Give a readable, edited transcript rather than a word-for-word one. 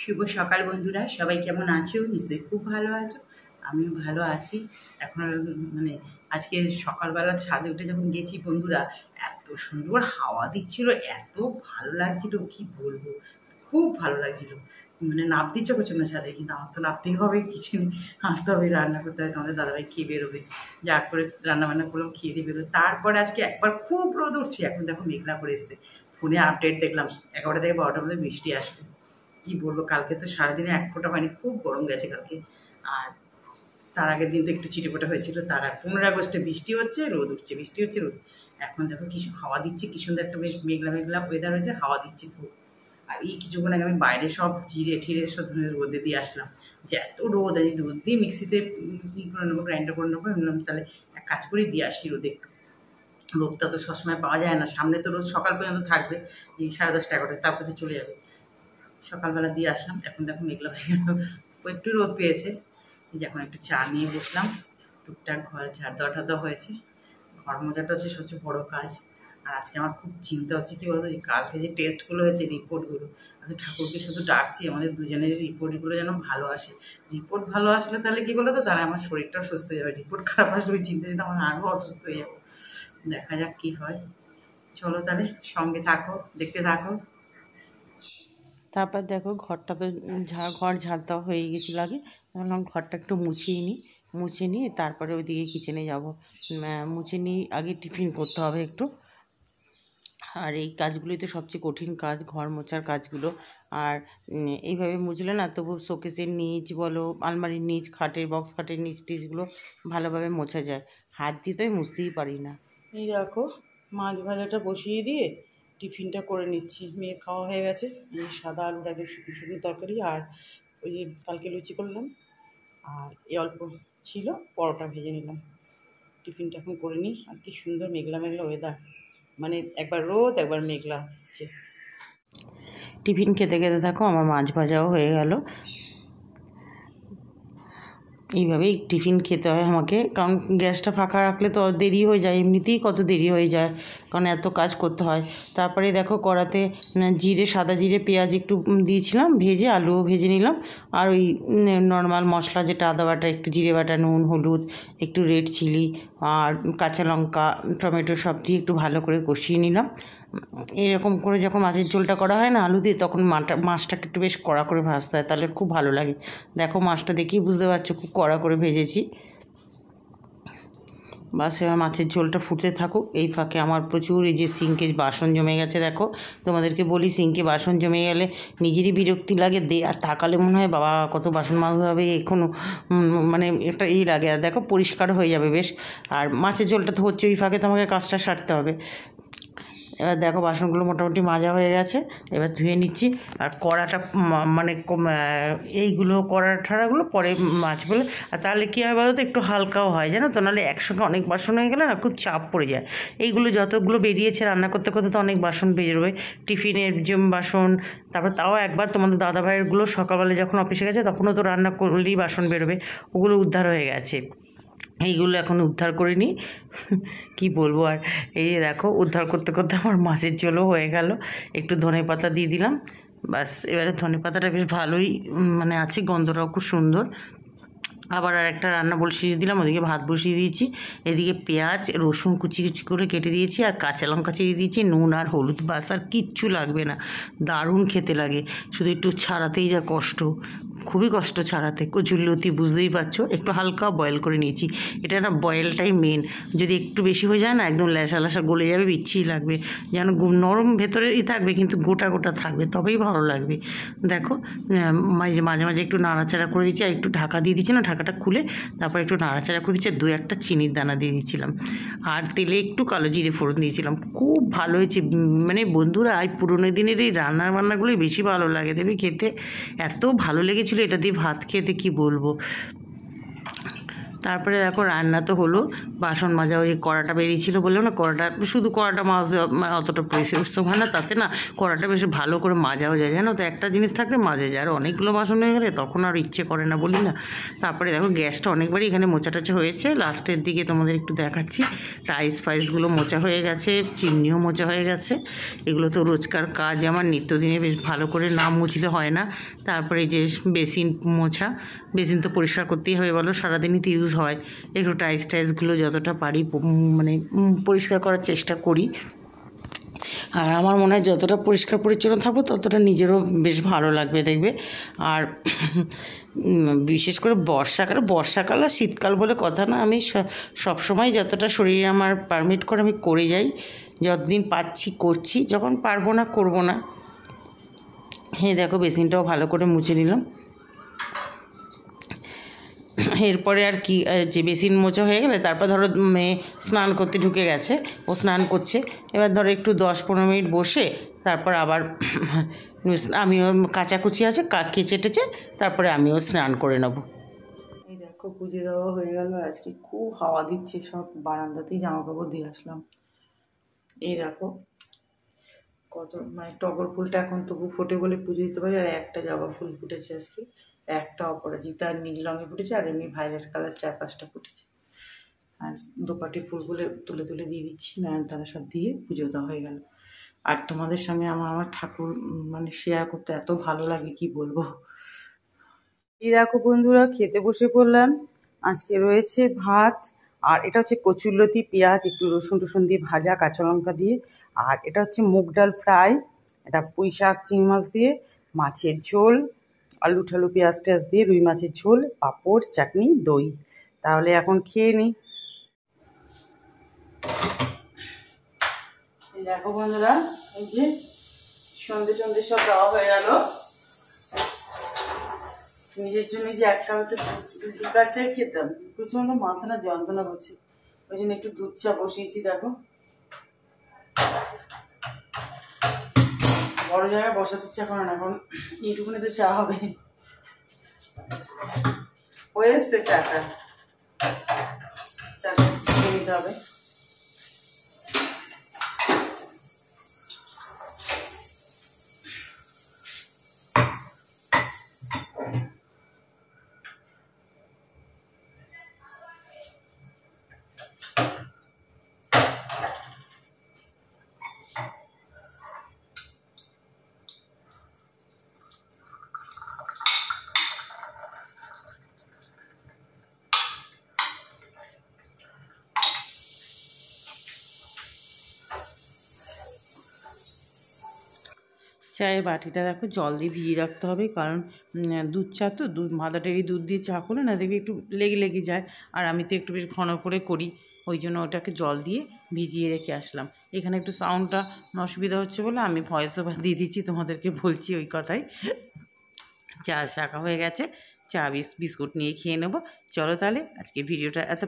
শুভ সকাল বন্ধুরা, সবাই কেমন আছো? নিশ্চয়ই খুব ভালো আছো। আমিও ভালো আছি। এখন মানে আজকে সকালবেলা ছাদে উঠে যখন গেছি বন্ধুরা, এত সুন্দর হাওয়া দিচ্ছিল, এত ভালো লাগছিল কি বলবো। খুব ভালো লাগছিল, মানে নামতে ইচ্ছা করছে না ছাদে, কিন্তু আমার তো নামতেই হবে, কিছু নেই, আসতে হবে, রান্না করতে হবে, তোমাদের দাদাভাই খেয়ে বেরোবে, যা করে রান্না বান্না করলাম, খেয়ে দিয়ে বেরোবে। তারপরে আজকে একবার খুব রোদ উঠছে, এখন দেখো মেঘলা করে এসছে। ফোনে আপডেট দেখলাম 11টা থেকে 12টার মধ্যে বৃষ্টি আসবে। কি বলবো, কালকে তো সারাদিনে এক ফোঁটা পানি, খুব গরম গেছে কালকে। আর তার আগের দিন তো একটু ছিটেফোঁটা হয়েছিল, তার আর 15 আগস্টে বৃষ্টি হচ্ছে, রোদ উঠছে, বৃষ্টি হচ্ছে, রোদ। এখন দেখো কি হাওয়া দিচ্ছে, কি সুন্দর একটা বেশ মেঘলা মেঘলা ওয়েদার হয়েছে, হাওয়া দিচ্ছে খুব। আর এই কিছুক্ষণ আগে আমি বাইরে সব জিরে ঠিরে সব ধরে রোদে দিয়ে আসলাম, যে এত রোদ, আমি রোদ দিয়ে মিক্সিতে ই করে নেবো, গ্রাইন্ডার করে নেবো। ভাবলাম তাহলে এক কাজ করে দিয়ে আসি রোদে একটু। রোদটা তো সবসময় পাওয়া যায় না, সামনে তো রোদ সকাল পর্যন্ত থাকবে, এই 10:30 11টায়, তারপরে তো চলে যাবে। সকালবেলা দিয়ে আসলাম, এখন দেখো মেঘলা হয়ে গেল, একটু রোদ পেয়েছে। এই যে এখন একটু চা নিয়ে বসলাম, টুকটাক ঘর ঝাড় দেওয়া ঠাড় দেওয়া হয়েছে। ঘর মোজাটা হচ্ছে সবচেয়ে বড়ো কাজ। আর আজকে আমার খুব চিন্তা হচ্ছে কী বলতো, যে কালকে যে টেস্টগুলো হয়েছে, রিপোর্টগুলো, আমি ঠাকুরকে শুধু ডাকছি আমাদের দুজনের রিপোর্টগুলো যেন ভালো আসে। রিপোর্ট ভালো আসলে তাহলে কী বলো তো, তাহলে আমার শরীরটাও সুস্থ হয়ে যাবে। রিপোর্ট খারাপ আসলে ওই চিন্তা চিন্তা আমার আরও অসুস্থ হয়ে যাবো। দেখা যাক কী হয়। চলো তাহলে সঙ্গে থাকো, দেখতে থাকো। তারপর দেখো ঘরটা তো ঘর ঝাড় দেওয়া হয়ে গেছিলো আগে। ভাবলাম ঘরটা একটু মুছিয়ে নিই, মুছে নিয়ে তারপরে ওইদিকে কিচেনে যাব। মুছে নিয়ে আগে টিফিন করতে হবে একটু। আর এই কাজগুলোই তো সবচেয়ে কঠিন কাজ, ঘর মোছার কাজগুলো। আর এইভাবে মুছলে না, তবু শোকেসের নিচ বলো, আলমারির নিচ, খাটের বক্স খাটের নিচ টিচগুলো ভালোভাবে মোছা যায়। হাত দিয়ে তো আমি মুছতেই পারি না। এই দেখো মাছ ভাজাটা বসিয়ে দিয়ে টিফিনটা করে নিচ্ছি। মেয়ের খাওয়া হয়ে গেছে। এই সাদা আলুর একদম শুকনো শুকনো তরকারি, আর ওই যে কালকে লুচি করলাম, আর এই অল্প ছিল পরোটা ভেজে নিলাম। টিফিনটা এখন করে নিই। আর কি সুন্দর মেঘলা মেঘলা ওয়েদার, মানে একবার রোদ একবার মেঘলা হচ্ছে। টিফিন খেতে খেতে দেখো আমার মাছ ভাজাও হয়ে গেল। এইভাবেই টিফিন খেতে হয় আমাকে, কারণ গ্যাসটা ফাঁকা রাখলে তো দেরি হয়ে যায়, এমনিতেই কত দেরি হয়ে যায়, কারণ এত কাজ করতে হয়। তারপরে দেখো কড়াতে জিরে, সাদা জিরে, পেঁয়াজ একটু দিয়েছিলাম ভেজে, আলুও ভেজে নিলাম। আর ওই নর্মাল মশলা যেটা, আদা বাটা, একটু জিরে বাটা, নুন, হলুদ, একটু রেড চিলি, আর কাঁচা লঙ্কা, টমেটো সব দিয়ে একটু ভালো করে কষিয়ে নিলাম। এরকম করে যখন মাছের ঝোলটা করা হয় না আলু দিয়ে, তখন মাছটাকে একটু বেশ কড়া করে ভাজতে হয়, তাহলে খুব ভালো লাগে। দেখো মাছটা দেখেই বুঝতে পারছো খুব কড়া করে ভেজেছি। বাস এবার মাছের ঝোলটা ফুটতে থাকুক। এই ফাঁকে আমার প্রচুর এই যে সিঙ্কে বাসন জমে গেছে। দেখো তোমাদেরকে বলি, সিঙ্কে বাসন জমে গেলে নিজেরই বিরক্তি লাগে, আর তাকালে মনে হয় বাবা কত বাসন মাজতে হবে এখনও, মানে একটা এই লাগে। আর দেখো পরিষ্কার হয়ে যাবে বেশ। আর মাছের ঝোলটা তো হচ্ছে, ওই ফাঁকে তোমাকে কাজটা সারতে হবে। এবার দেখো বাসনগুলো মোটামুটি মাজা হয়ে গেছে, এবার ধুয়ে নিচ্ছি। আর কড়াটা মানে এইগুলো কড়া ঠাড়াগুলো পরে মাজবো। আর তাহলে কী হয় বলো তো, একটু হালকাও হয়, জানো তো। নাহলে একসঙ্গে অনেক বাসন হয়ে গেলে না খুব চাপ পড়ে যায়। এইগুলো যতগুলো বেরিয়েছে রান্না করতে করতে তো অনেক বাসন বেরোবে, টিফিনের যে বাসন, তারপর তাও একবার তোমাদের দাদাভাইয়েরগুলো সকালবেলা যখন অফিসে গেছে তখনও তো রান্না করলেই বাসন বেরোবে, ওগুলো উদ্ধার হয়ে গেছে। এইগুলো এখন উদ্ধার করে নিই, কী বলবো আর। এই যে দেখো উদ্ধার করতে করতে আমার মাছের ঝোলও হয়ে গেল। একটু ধনেপাতা দিয়ে দিলাম, বাস। এবারে ধনেপাতাটা বেশ ভালোই মানে আছে, গন্ধটাও খুব সুন্দর। আবার আর একটা রান্না বসিয়ে দিলাম, ওদিকে ভাত বসিয়ে দিয়েছি। এদিকে পেঁয়াজ রসুন কুচি কুচি করে কেটে দিয়েছি, আর কাঁচা লঙ্কা চিড়ে দিয়েছি, নুন আর হলুদ, বাস আর কিচ্ছু লাগবে না। দারুণ খেতে লাগে, শুধু একটু ছাড়াতেই যা কষ্ট, খুবই কষ্ট ছাড়াতে। কচুরলতি বুঝতেই পারছো, একটু হালকা বয়েল করে নিয়েছি। এটা না বয়েলটাই মেন, যদি একটু বেশি হয়ে যায় না একদম ল্যাসা ল্যাসা গলে যাবে, বিচ্ছিরি লাগবে, যেন নরম ভেতরেই থাকবে কিন্তু গোটা গোটা থাকবে, তবেই ভালো লাগবে। দেখো মাঝে মাঝে একটু নাড়াচাড়া করে দিচ্ছি, আর একটু ঢাকা দিয়ে দিচ্ছি, না ঢাকাটা খুলে তারপর একটু নাড়াচাড়া করে দিচ্ছি। 2-1টা চিনির দানা দিয়ে দিয়েছিলাম, আর তেলে একটু কালো জিরে ফোড়ন দিয়েছিলাম। খুব ভালো হয়েছে। মানে বন্ধুরা, এই পুরোনো দিনের এই রান্নাবান্নাগুলোই বেশি ভালো লাগে দেবে খেতে। এত ভালো লেগেছিলো এটা দিয়ে ভাত খেতে, কি বলবো। তারপরে দেখো রান্না তো হলো, বাসন মাজা ওই কড়াটা বেরিয়েছিল বললাম না, কড়াটা শুধু কড়াটা মাছ দেওয়া অতটা পরিশ্রম হয় না, তাতে না কড়াটা বেশ ভালো করে মাজাও যায়, জানো তো, একটা জিনিস থাকলে মাজা যায়, আর অনেকগুলো বাসন হয়ে গেলে তখন আর ইচ্ছে করে না, বলি না। তারপরে দেখো গ্যাসটা অনেকবারই এখানে মোচা টোচা হয়েছে, লাস্টের দিকে তোমাদের একটু দেখাচ্ছি, রাইস ফাইসগুলো মোচা হয়ে গেছে, চিমনিও মোচা হয়ে গেছে। এগুলো তো রোজকার কাজ আমার, নিত্যদিনে বেশ ভালো করে না মুছলে হয় না। তারপরে যে বেসিন মোছা, বেসিন তো পরিষ্কার করতেই হবে বলো, সারাদিনই তো ইউজ হয়, একটু টাইসগুলো যতটা পারি মানে পরিষ্কার করার চেষ্টা করি। আর আমার মনে হয় যতটা পরিষ্কার পরিচ্ছন্ন থাকবো ততটা নিজেরও বেশ ভালো লাগবে দেখবে। আর বিশেষ করে বর্ষাকাল আর শীতকাল বলে কথা না, আমি সবসময় যতটা শরীরে আমার পারমিট করে আমি করে যাই, যতদিন পাচ্ছি করছি, যখন পারবো না করবো না। হ্যাঁ দেখো বেসিনটাও ভালো করে মুছে নিলাম। এরপরে আর কি, যে বেসিন মোছা হয়ে গেলে তারপর ধরো মেয়ে স্নান করতে ঢুকে গেছে, ও স্নান করছে, এবার ধরো একটু 10-15 মিনিট বসে তারপর আবার আমিও কাচাকুচি আছে কেচে টেচে তারপরে আমিও স্নান করে নেব। এই দেখো পুজো দেওয়া হয়ে গেল, আজকে খুব হাওয়া দিচ্ছে, সব বারান্দাতেই জামা কাপড় দিয়ে আসলাম। এই দেখো কত, মানে টগর ফুলটা এখন তবু ফোটে বলে পুজো দিতে পারি, আর একটা জবা ফুল ফুটেছে আজকে, একটা অপরাজিতা আর নীল রঙে ফুটেছে, আর এমনি ভায়োলেট কালার 4-5টা ফুটেছে। আর দোপাটি ফুলগুলো তুলে তুলে দিয়ে দিচ্ছি, নয়নতারা সব দিয়ে পুজো দেওয়া হয়ে গেল। আর তোমাদের সঙ্গে আমার ঠাকুর মানে শেয়ার করতে এত ভালো লাগে কি বলবো। এই দেখো বন্ধুরা, খেতে বসে পড়লাম। আজকে রয়েছে ভাত, আর এটা হচ্ছে কচুরলতি, পেঁয়াজ, একটু রসুন টসুন দিয়ে ভাজা, কাঁচা লঙ্কা দিয়ে। আর এটা হচ্ছে মুগ ডাল ফ্রাই, এটা পুঁই শাক চিংড়ি মাছ দিয়ে, মাছের ঝোল, আলু ঠালু পেঁয়াজ টেয়াজ দিয়ে রুই মাছের ঝোল, পাঁপড়, চাটনি, দই। তাহলে এখন খেয়ে নিই। দেখো বন্ধুরা, এই যে সন্ধে সব দেওয়া হয়ে গেল। নিজের জন্য যে একটা একটু দুধ চা খেতাম, প্রচন্ড মাথাটা যন্ত্রণা করছে, ওই জন্য একটু দুধ চা বসিয়েছি। দেখো বড় জায়গায় বসাতে ইচ্ছা করে না, এখন এইটুকুনি তো চা হবে, হয়ে এসছে চাটা ছেড়ে নিতে হবে। চায়ের বাটিটা দেখো জল দিয়ে ভিজিয়ে রাখতে হবে, কারণ দুধ চা তো, মাদারডেয়ারি দুধ দিয়ে চা করলে না দেখবি একটু লেগে যায়, আর আমি তো একটু বেশ ঘন করে করি, ওই জন্য ওটাকে জল দিয়ে ভিজিয়ে রেখে আসলাম। এখানে একটু সাউন্ডটা অসুবিধা হচ্ছে বলে আমি ভয়েস ওভার দিয়ে দিচ্ছি, তোমাদেরকে বলছি ওই কথাই। চা শাখা হয়ে গেছে, চা বিস্কুট নিয়ে খেয়ে নেবো। চলো তাহলে আজকে ভিডিওটা এত